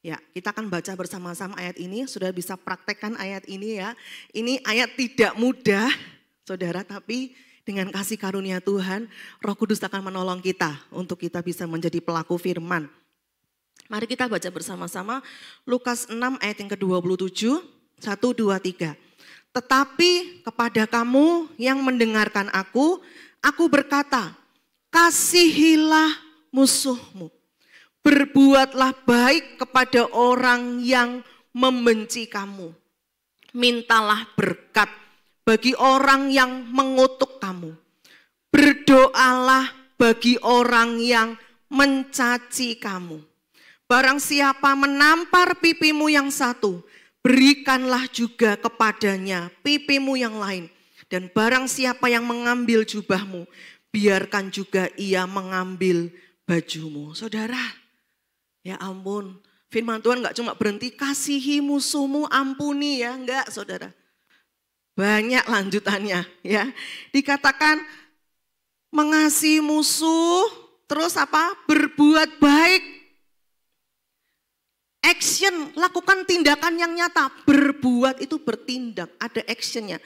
Ya, kita akan baca bersama-sama ayat ini, sudah bisa praktekkan ayat ini ya. Ini ayat tidak mudah, saudara, tapi dengan kasih karunia Tuhan, Roh Kudus akan menolong kita untuk kita bisa menjadi pelaku firman. Mari kita baca bersama-sama Lukas 6 ayat yang ke-27, 1, 2, 3. Tetapi kepada kamu yang mendengarkan aku berkata, kasihilah musuhmu. Berbuatlah baik kepada orang yang membenci kamu. Mintalah berkat bagi orang yang mengutuk kamu. Berdoalah bagi orang yang mencaci kamu. Barang siapa menampar pipimu yang satu, berikanlah juga kepadanya pipimu yang lain. Dan barang siapa yang mengambil jubahmu, biarkan juga ia mengambil bajumu. Saudara, ya ampun, firman Tuhan gak cuma berhenti kasihi musuhmu, ampuni ya, enggak saudara. Banyak lanjutannya ya. Dikatakan mengasihi musuh, terus apa? Berbuat baik. Action, lakukan tindakan yang nyata. Berbuat itu bertindak, ada actionnya.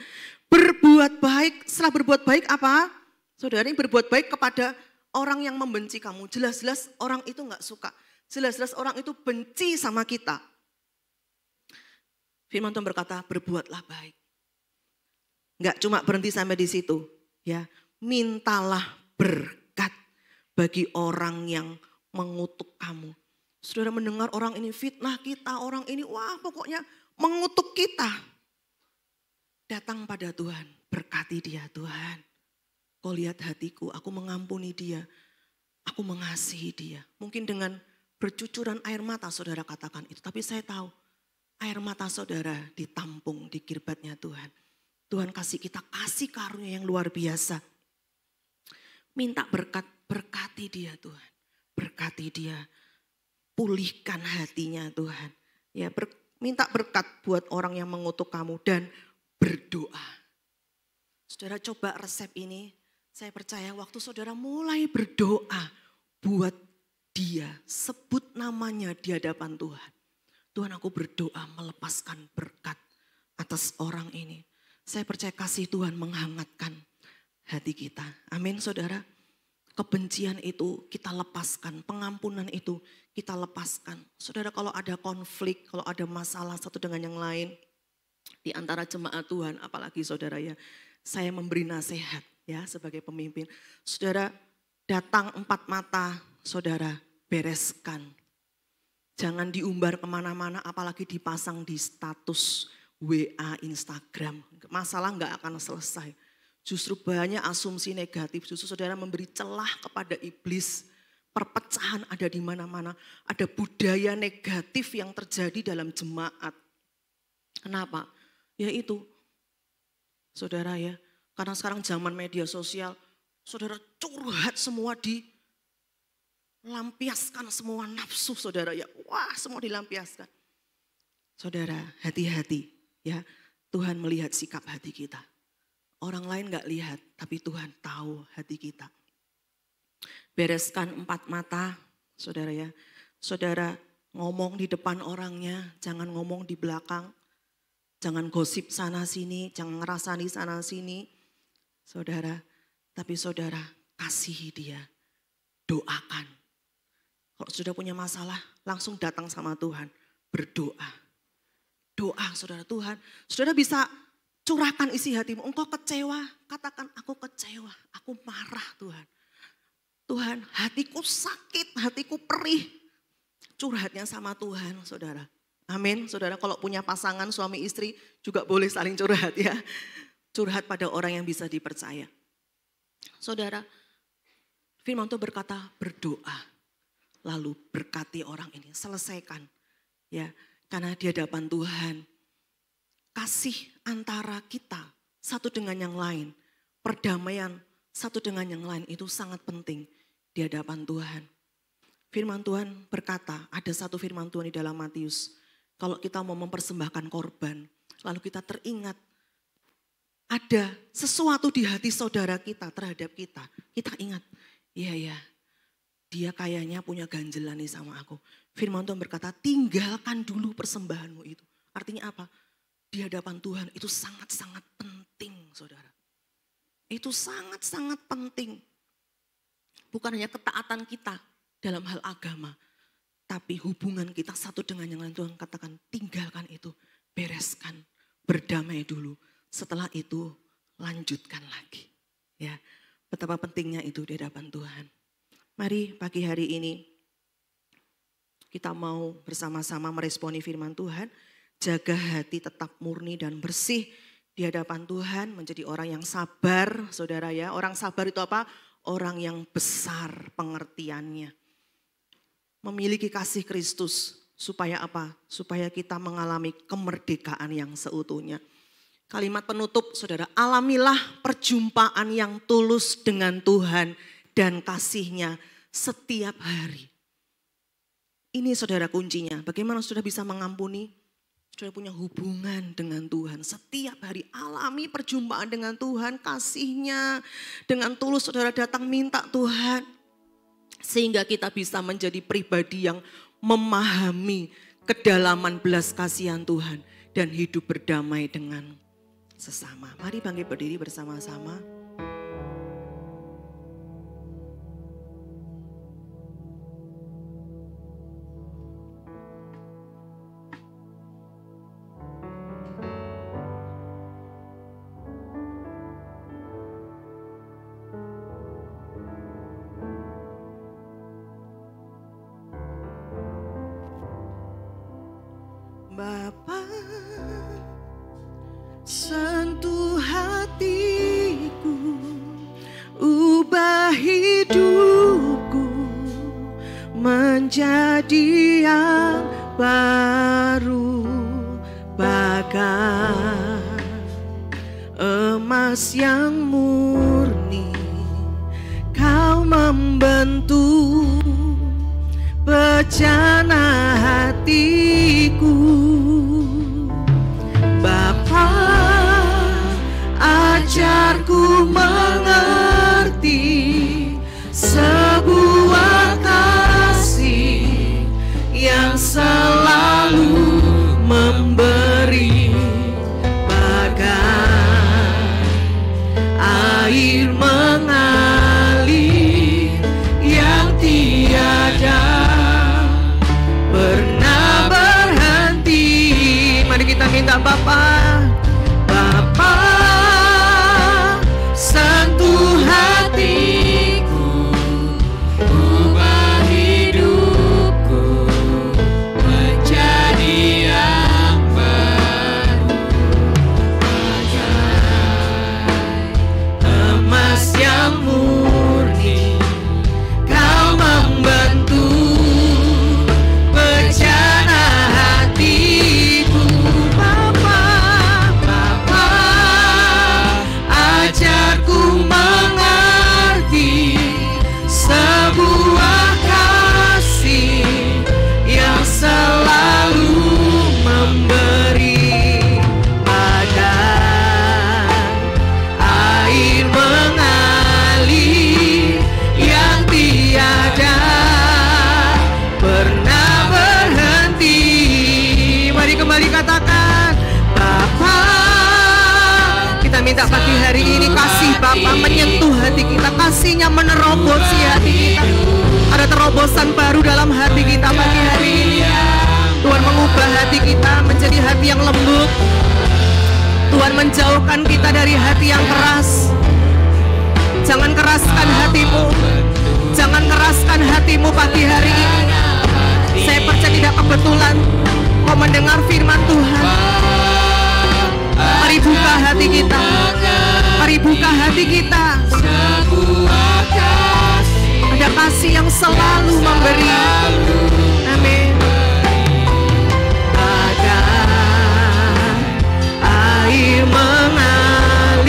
Berbuat baik, setelah berbuat baik apa? Saudara, ini berbuat baik kepada orang yang membenci kamu. Jelas-jelas orang itu gak suka. Jelas-jelas orang itu benci sama kita. Firman Tuhan berkata, berbuatlah baik. Enggak cuma berhenti sampai di situ, ya. Mintalah berkat bagi orang yang mengutuk kamu. Saudara mendengar orang ini fitnah kita, orang ini wah pokoknya mengutuk kita. Datang pada Tuhan, berkati dia Tuhan. Kau lihat hatiku, aku mengampuni dia. Aku mengasihi dia. Mungkin dengan bercucuran air mata saudara katakan itu. Tapi saya tahu air mata saudara ditampung di kirbatnya Tuhan. Tuhan kasih kita kasih karunia yang luar biasa. Minta berkat, berkati dia Tuhan. Berkati dia. Pulihkan hatinya Tuhan. Ya, minta berkat buat orang yang mengutuk kamu dan berdoa. Saudara coba resep ini. Saya percaya waktu saudara mulai berdoa buat dia, sebut namanya di hadapan Tuhan. Tuhan, aku berdoa melepaskan berkat atas orang ini. Saya percaya kasih Tuhan menghangatkan hati kita. Amin saudara. Kebencian itu kita lepaskan, pengampunan itu kita lepaskan. Saudara kalau ada konflik, kalau ada masalah satu dengan yang lain di antara jemaat Tuhan, apalagi saudara ya, saya memberi nasihat ya sebagai pemimpin. Saudara datang 4 mata, saudara bereskan. Jangan diumbar kemana-mana apalagi dipasang di status WA, Instagram. Masalah nggak akan selesai. Justru banyak asumsi negatif, justru saudara memberi celah kepada iblis. Perpecahan ada di mana-mana. Ada budaya negatif yang terjadi dalam jemaat. Kenapa? Ya itu, saudara ya. Karena sekarang zaman media sosial, saudara curhat semua lampiaskan semua nafsu saudara ya. Wah semua dilampiaskan. Saudara hati-hati ya. Tuhan melihat sikap hati kita. Orang lain gak lihat tapi Tuhan tahu hati kita. Bereskan 4 mata saudara ya. Saudara ngomong di depan orangnya. Jangan ngomong di belakang. Jangan gosip sana sini. Jangan ngerasani sana sini. Saudara. Tapi saudara kasihi dia. Doakan. Kalau sudah punya masalah, langsung datang sama Tuhan. Berdoa. Doa saudara Tuhan. Saudara bisa curahkan isi hatimu. Engkau kecewa, katakan aku kecewa. Aku marah Tuhan. Tuhan hatiku sakit, hatiku perih. Curhatnya sama Tuhan saudara. Amin. Saudara kalau punya pasangan suami istri juga boleh saling curhat ya. Curhat pada orang yang bisa dipercaya. Saudara, firman Tuhan berkata berdoa. Lalu berkati orang ini, selesaikan ya, karena di hadapan Tuhan kasih antara kita satu dengan yang lain, perdamaian satu dengan yang lain itu sangat penting di hadapan Tuhan. Firman Tuhan berkata, ada satu firman Tuhan di dalam Matius. Kalau kita mau mempersembahkan korban, lalu kita teringat ada sesuatu di hati saudara kita terhadap kita. Kita ingat, iya ya, dia kayaknya punya ganjelan nih sama aku. Firman Tuhan berkata, tinggalkan dulu persembahanmu itu. Artinya apa? Di hadapan Tuhan itu sangat-sangat penting, saudara. Itu sangat-sangat penting. Bukan hanya ketaatan kita dalam hal agama, tapi hubungan kita satu dengan yang lain. Tuhan katakan, tinggalkan itu, bereskan, berdamai dulu. Setelah itu lanjutkan lagi. Ya, betapa pentingnya itu di hadapan Tuhan. Mari pagi hari ini kita mau bersama-sama meresponi firman Tuhan. Jaga hati tetap murni dan bersih di hadapan Tuhan, menjadi orang yang sabar, saudara ya. Orang sabar itu apa? Orang yang besar pengertiannya. Memiliki kasih Kristus supaya apa? Supaya kita mengalami kemerdekaan yang seutuhnya. Kalimat penutup, saudara, alamilah perjumpaan yang tulus dengan Tuhan dan kasih-Nya setiap hari. Ini saudara kuncinya, bagaimana saudara bisa mengampuni? Saudara punya hubungan dengan Tuhan. Setiap hari alami perjumpaan dengan Tuhan, kasih-Nya. Dengan tulus saudara datang minta Tuhan. Sehingga kita bisa menjadi pribadi yang memahami kedalaman belas kasihan Tuhan. Dan hidup berdamai dengan sesama. Mari bangkit berdiri bersama-sama. Bapa, sentuh hatiku, ubah hidupku menjadi yang baru, bagai emas yang murni. Kau membentuk bejana hatiku. Bapa, ajarku mengerti sebuah kasih yang selalu memberi, bagai air mengalir yang tiada pernah berhenti. Mari kita minta Bapa. Bapa, sentuh hatiku, ubah hidupku menjadi yang baru, bagai emas yang murni. Kau membentuk bejana hatiku. Bapa, Bapa, ajarku mengerti sebuah kasih yang selalu memberi, bagai air mengalir yang tiada pernah berhenti. Mari kembali katakan, Bapa. Kita minta pagi hari ini kasih Bapa menyentuh hati kita, kasih-Nya menerobosi hati kita. Ada terobosan baru dalam hati kita pagi hari ini. Tuhan mengubah hati kita menjadi hati yang lembut. Tuhan menjauhkan kita dari hati yang keras. Jangan keraskan hatimu. Jangan keraskan hatimu pagi hari ini. Saya percaya tidak kebetulan kau mendengar firman Tuhan. Mari buka hati kita. Mari buka hati kita. Ada kasih yang selalu memberi. Amin. Bagai air mengalir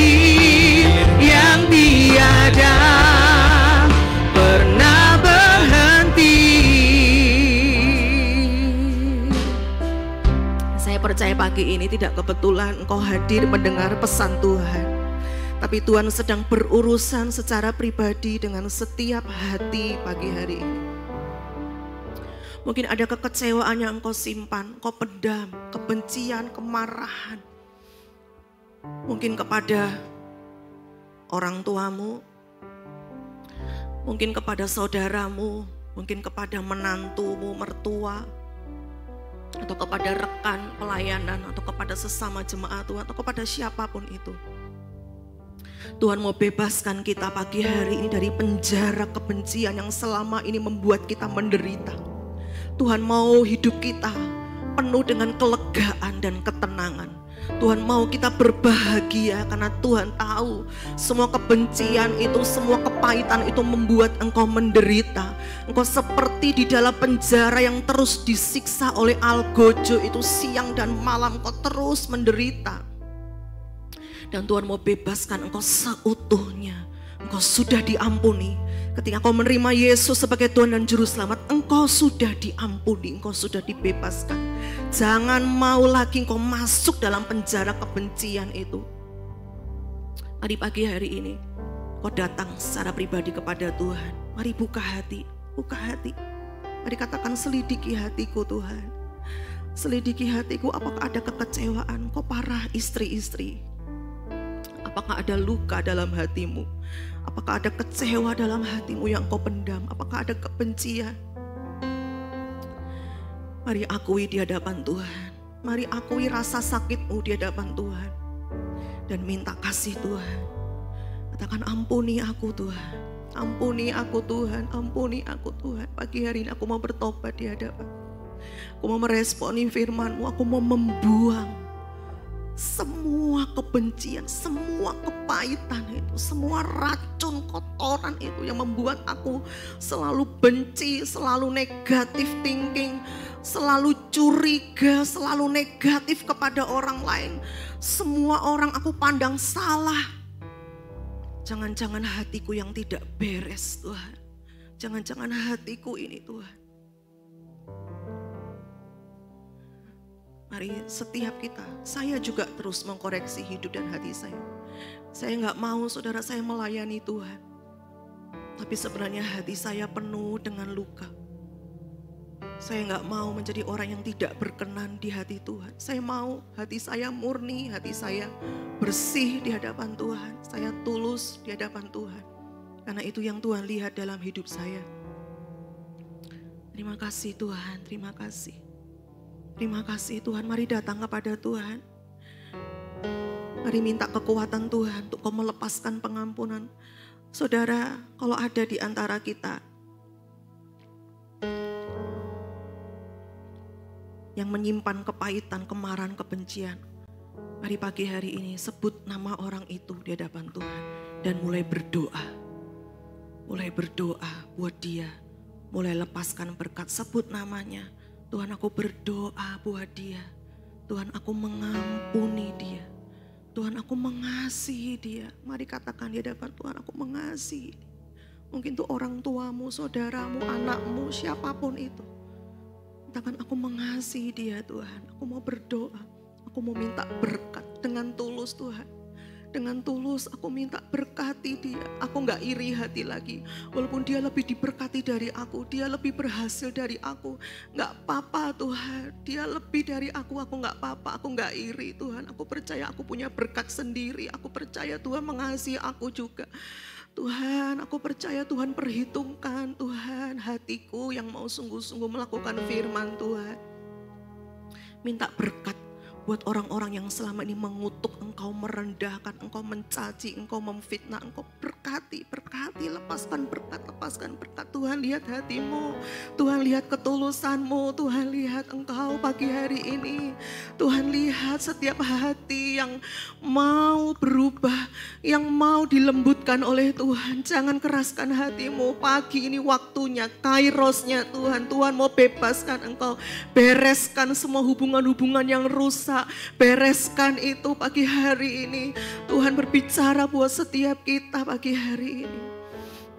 yang tiada pernah berhenti. Saya percaya pagi ini tidak kebetulan engkau hadir mendengar pesan Tuhan, tapi Tuhan sedang berurusan secara pribadi dengan setiap hati pagi hari ini. Mungkin ada kekecewaan yang engkau simpan, engkau pendam, kebencian, kemarahan. Mungkin kepada orang tuamu, mungkin kepada saudaramu, mungkin kepada menantumu, mertua, atau kepada rekan pelayanan, atau kepada sesama jemaat Tuhan, atau kepada siapapun itu. Tuhan mau bebaskan kita pagi hari ini dari penjara kebencian yang selama ini membuat kita menderita. Tuhan mau hidup kita penuh dengan kelegaan dan ketenangan. Tuhan mau kita berbahagia karena Tuhan tahu semua kebencian itu, semua kepahitan itu membuat engkau menderita. Engkau seperti di dalam penjara yang terus disiksa oleh algojo itu, siang dan malam engkau terus menderita. Dan Tuhan mau bebaskan engkau seutuhnya. Engkau sudah diampuni. Ketika engkau menerima Yesus sebagai Tuhan dan Juru Selamat, engkau sudah diampuni, engkau sudah dibebaskan. Jangan mau lagi engkau masuk dalam penjara kebencian itu. Mari pagi hari ini kau datang secara pribadi kepada Tuhan. Mari buka hati, buka hati. Mari katakan, selidiki hatiku Tuhan. Selidiki hatiku, apakah ada kekecewaan? Kau parah istri-istri. Apakah ada luka dalam hatimu? Apakah ada kecewa dalam hatimu yang kau pendam? Apakah ada kebencian? Mari akui di hadapan Tuhan. Mari akui rasa sakitmu di hadapan Tuhan. Dan minta kasih Tuhan. Katakan, ampuni aku Tuhan. Ampuni aku Tuhan. Ampuni aku Tuhan. Pagi hari ini aku mau bertobat di hadapan. Aku mau meresponi firman-Mu. Aku mau membuang semua kebencian, semua kepahitan itu, semua racun kotoran itu yang membuat aku selalu benci, selalu negatif thinking, selalu curiga, selalu negatif kepada orang lain. Semua orang aku pandang salah. Jangan-jangan hatiku yang tidak beres Tuhan. Jangan-jangan hatiku ini Tuhan. Mari setiap kita, saya juga terus mengkoreksi hidup dan hati saya. Saya nggak mau saudara saya melayani Tuhan. Tapi sebenarnya hati saya penuh dengan luka. Saya nggak mau menjadi orang yang tidak berkenan di hati Tuhan. Saya mau hati saya murni, hati saya bersih di hadapan Tuhan. Saya tulus di hadapan Tuhan. Karena itu yang Tuhan lihat dalam hidup saya. Terima kasih Tuhan, terima kasih. Terima kasih Tuhan, mari datang kepada Tuhan. Mari minta kekuatan Tuhan untuk kau melepaskan pengampunan. Saudara, kalau ada di antara kita yang menyimpan kepahitan, kemarahan, kebencian, mari pagi hari ini sebut nama orang itu di hadapan Tuhan. Dan mulai berdoa. Mulai berdoa buat dia. Mulai lepaskan berkat, sebut namanya. Tuhan, aku berdoa buat dia. Tuhan, aku mengampuni dia. Tuhan, aku mengasihi dia. Mari katakan di hadapan Tuhan, aku mengasihi. Mungkin itu orang tuamu, saudaramu, anakmu, siapapun itu. Katakan, aku mengasihi dia Tuhan. Aku mau berdoa. Aku mau minta berkat dengan tulus Tuhan. Dengan tulus aku minta berkati dia. Aku gak iri hati lagi. Walaupun dia lebih diberkati dari aku. Dia lebih berhasil dari aku. Gak apa-apa Tuhan. Dia lebih dari aku gak apa-apa. Aku gak iri Tuhan. Aku percaya aku punya berkat sendiri. Aku percaya Tuhan mengasihi aku juga. Tuhan, aku percaya Tuhan perhitungkan Tuhan hatiku yang mau sungguh-sungguh melakukan firman Tuhan. Minta berkat buat orang-orang yang selama ini mengutuk engkau, merendahkan engkau, mencaci engkau, memfitnah engkau. Berkati, lepaskan berkat. Tuhan lihat hatimu, Tuhan lihat ketulusanmu, Tuhan lihat engkau pagi hari ini. Tuhan lihat setiap hati yang mau berubah, yang mau dilembutkan oleh Tuhan. Jangan keraskan hatimu, pagi ini waktunya, kairosnya Tuhan. Tuhan mau bebaskan engkau, bereskan semua hubungan-hubungan yang rusak. Bereskan itu pagi hari ini. Tuhan berbicara buat setiap kita pagi hari ini.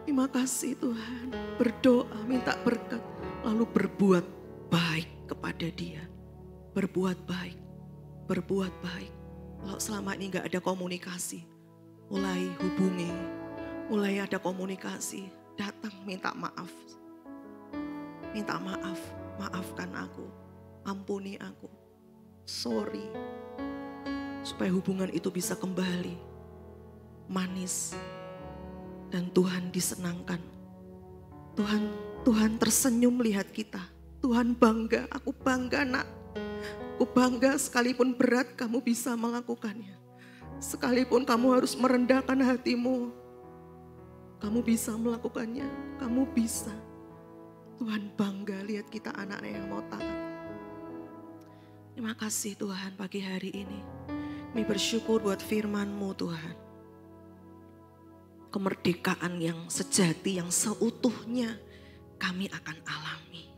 Terima kasih Tuhan. Berdoa, minta berkat, lalu berbuat baik kepada dia. berbuat baik, berbuat baik. Kalau selama ini gak ada komunikasi, mulai hubungi, mulai ada komunikasi, datang minta maaf. Minta maaf, maafkan aku, ampuni aku, sorry. Supaya hubungan itu bisa kembali manis dan Tuhan disenangkan. Tuhan tersenyum melihat kita. Tuhan bangga, aku bangga nak. Aku bangga sekalipun berat kamu bisa melakukannya. Sekalipun kamu harus merendahkan hatimu, kamu bisa melakukannya, kamu bisa. Tuhan bangga lihat kita anak-anak yang mau taat. Terima kasih Tuhan pagi hari ini. Kami bersyukur buat firman-Mu Tuhan. Kemerdekaan yang sejati, yang seutuhnya kami akan alami.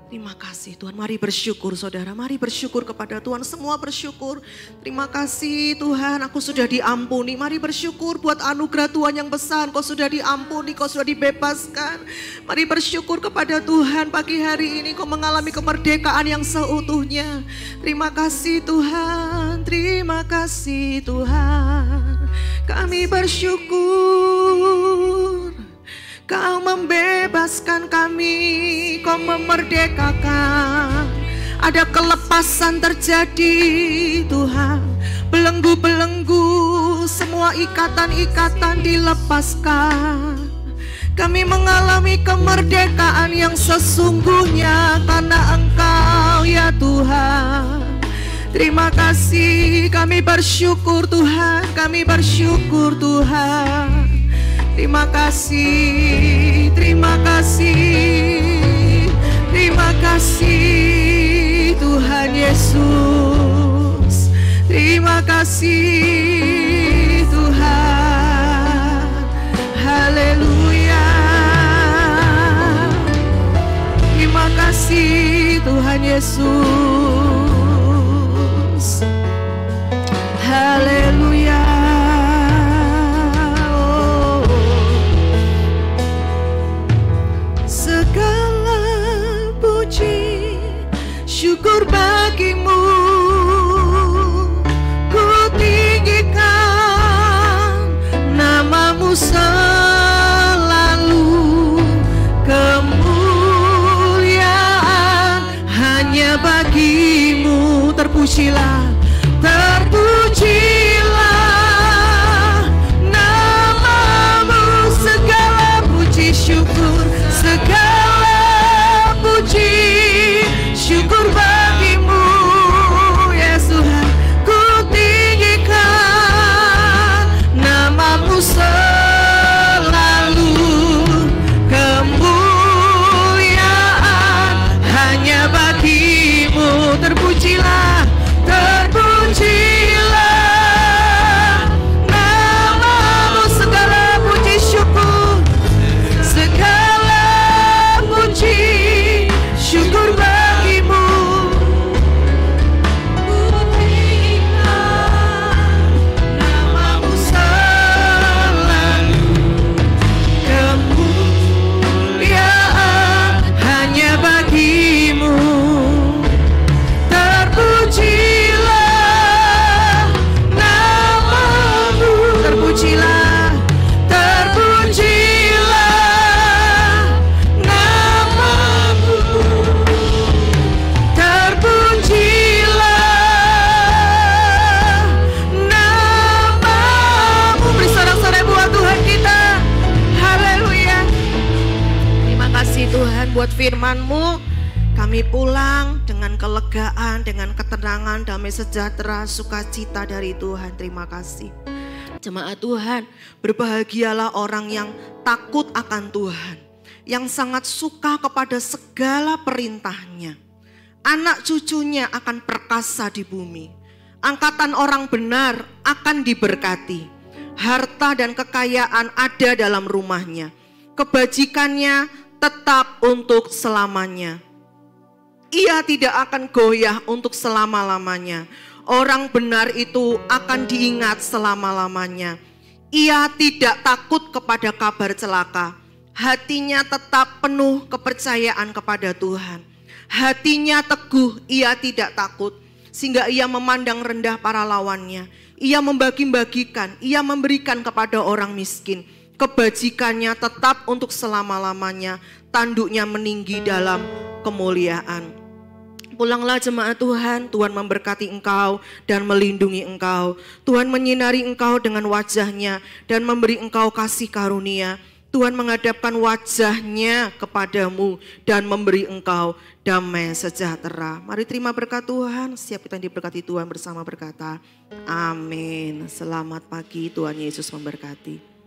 Terima kasih Tuhan, mari bersyukur saudara, mari bersyukur kepada Tuhan, semua bersyukur. Terima kasih Tuhan, aku sudah diampuni. Mari bersyukur buat anugerah Tuhan yang besar, kau sudah diampuni, kau sudah dibebaskan. Mari bersyukur kepada Tuhan, pagi hari ini kau mengalami kemerdekaan yang seutuhnya. Terima kasih Tuhan, terima kasih Tuhan. Kami bersyukur. Kau membebaskan kami, kau memerdekakan. Ada kelepasan terjadi Tuhan. Belenggu-belenggu, semua ikatan-ikatan dilepaskan. Kami mengalami kemerdekaan yang sesungguhnya karena Engkau ya Tuhan. Terima kasih, kami bersyukur Tuhan, kami bersyukur Tuhan. Terima kasih, terima kasih, terima kasih Tuhan Yesus. Terima kasih Tuhan, haleluya. Terima kasih Tuhan Yesus, haleluya. Syukur bagimu, ku tinggikan namamu selalu. Kemuliaan hanya bagimu, terpujilah, terpujilah namamu. Segala puji syukur, segala puji syukur bagimu ya Tuhan. Ku tinggikan namamu selalu. Kemuliaan hanya bagimu, terpujilah, terpujilah namamu. Segala puji syukur, segala puji syukur bagimu. Namamu selalu. Kemuliaan hanya bagimu. Terpujilah namamu. Terpujilah, terpujilah namamu. Terpujilah namamu. Beri sorak-sorai buat Tuhan kita. Haleluya. Terima kasih Tuhan buat firman-Mu. Kami pulang dengan kelegaan, dengan ketenangan, damai sejahtera, sukacita dari Tuhan. Terima kasih. Jemaat Tuhan, berbahagialah orang yang takut akan Tuhan, yang sangat suka kepada segala perintahnya. Anak cucunya akan perkasa di bumi. Angkatan orang benar akan diberkati. Harta dan kekayaan ada dalam rumahnya. Kebajikannya tetap untuk selamanya. Ia tidak akan goyah untuk selama-lamanya. Orang benar itu akan diingat selama-lamanya. Ia tidak takut kepada kabar celaka. Hatinya tetap penuh kepercayaan kepada Tuhan. Hatinya teguh, ia tidak takut. Sehingga ia memandang rendah para lawannya. Ia membagi-bagikan, ia memberikan kepada orang miskin. Kebajikannya tetap untuk selama-lamanya. Tanduknya meninggi dalam kemuliaan. Pulanglah jemaat Tuhan, Tuhan memberkati engkau dan melindungi engkau. Tuhan menyinari engkau dengan wajahnya dan memberi engkau kasih karunia. Tuhan menghadapkan wajahnya kepadamu dan memberi engkau damai sejahtera. Mari terima berkat Tuhan, setiap kita yang diberkati Tuhan bersama berkata, amin. Selamat pagi, Tuhan Yesus memberkati.